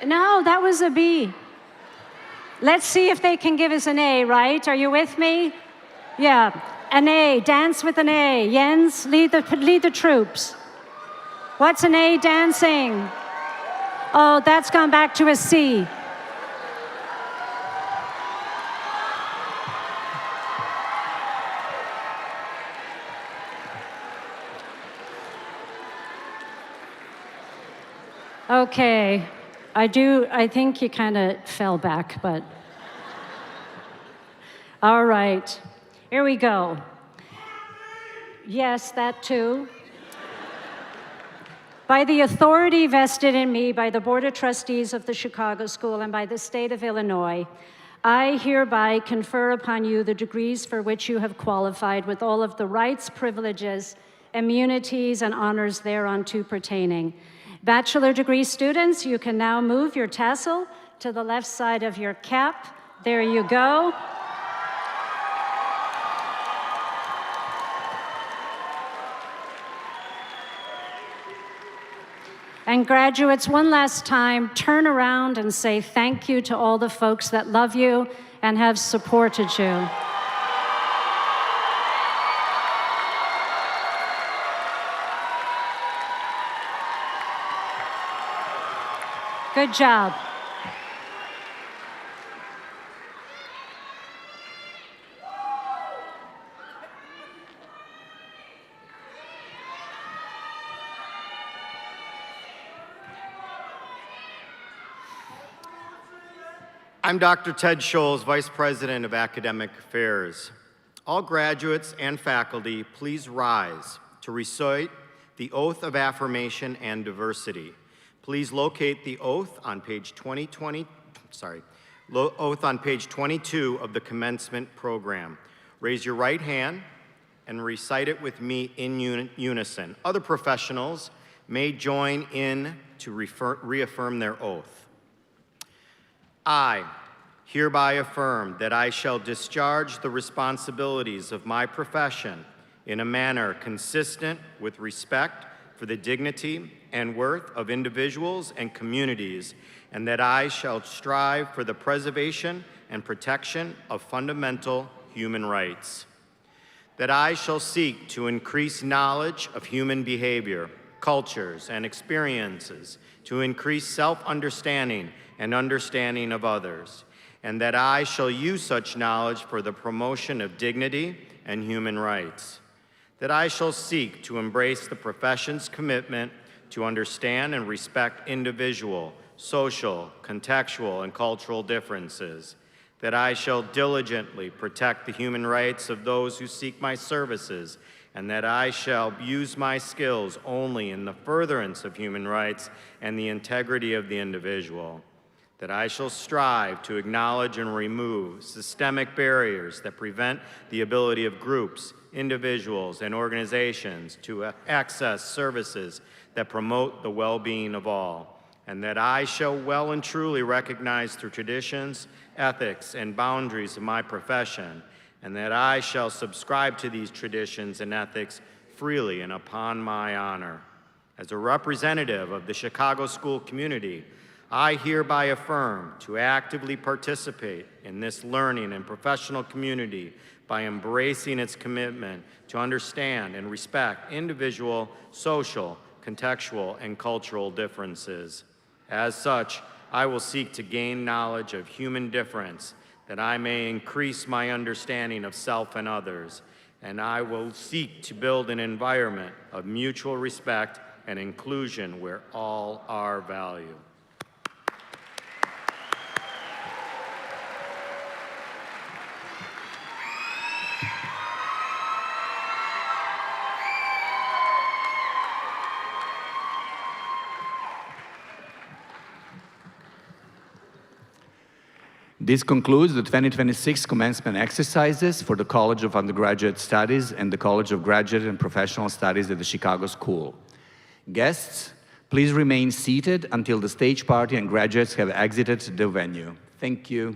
No, that was a B. Let's see if they can give us an A, right? Are you with me? Yeah, an A. Dance with an A. Jens, lead the troops. What's an A dancing? Oh, that's gone back to a C. Okay, I think you kind of fell back, but. All right, here we go. Yes, that too. By the authority vested in me by the Board of Trustees of the Chicago School and by the state of Illinois, I hereby confer upon you the degrees for which you have qualified with all of the rights, privileges, immunities, and honors thereunto pertaining. Bachelor degree students, you can now move your tassel to the left side of your cap. There you go. And graduates, one last time, turn around and say thank you to all the folks that love you and have supported you. Good job. I'm Dr. Ted Scholes, Vice President of Academic Affairs. All graduates and faculty, please rise to recite the Oath of Affirmation and Diversity. Please locate the oath on page oath on page 22 of the commencement program. Raise your right hand and recite it with me in unison. Other professionals may join in to reaffirm their oath. I hereby affirm that I shall discharge the responsibilities of my profession in a manner consistent with respect for the dignity and worth of individuals and communities, and that I shall strive for the preservation and protection of fundamental human rights. That I shall seek to increase knowledge of human behavior, cultures, and experiences, to increase self-understanding and understanding of others, and that I shall use such knowledge for the promotion of dignity and human rights. That I shall seek to embrace the profession's commitment to understand and respect individual, social, contextual, and cultural differences. That I shall diligently protect the human rights of those who seek my services, and that I shall use my skills only in the furtherance of human rights and the integrity of the individual. That I shall strive to acknowledge and remove systemic barriers that prevent the ability of groups, individuals, and organizations to access services that promote the well-being of all. And that I shall well and truly recognize the traditions, ethics, and boundaries of my profession, and that I shall subscribe to these traditions and ethics freely and upon my honor. As a representative of the Chicago school community, I hereby affirm to actively participate in this learning and professional community by embracing its commitment to understand and respect individual, social, contextual, and cultural differences. As such, I will seek to gain knowledge of human difference, that I may increase my understanding of self and others, and I will seek to build an environment of mutual respect and inclusion where all are valued. This concludes the 2026 commencement exercises for the College of Undergraduate Studies and the College of Graduate and Professional Studies at the Chicago School. Guests, please remain seated until the stage party and graduates have exited the venue. Thank you.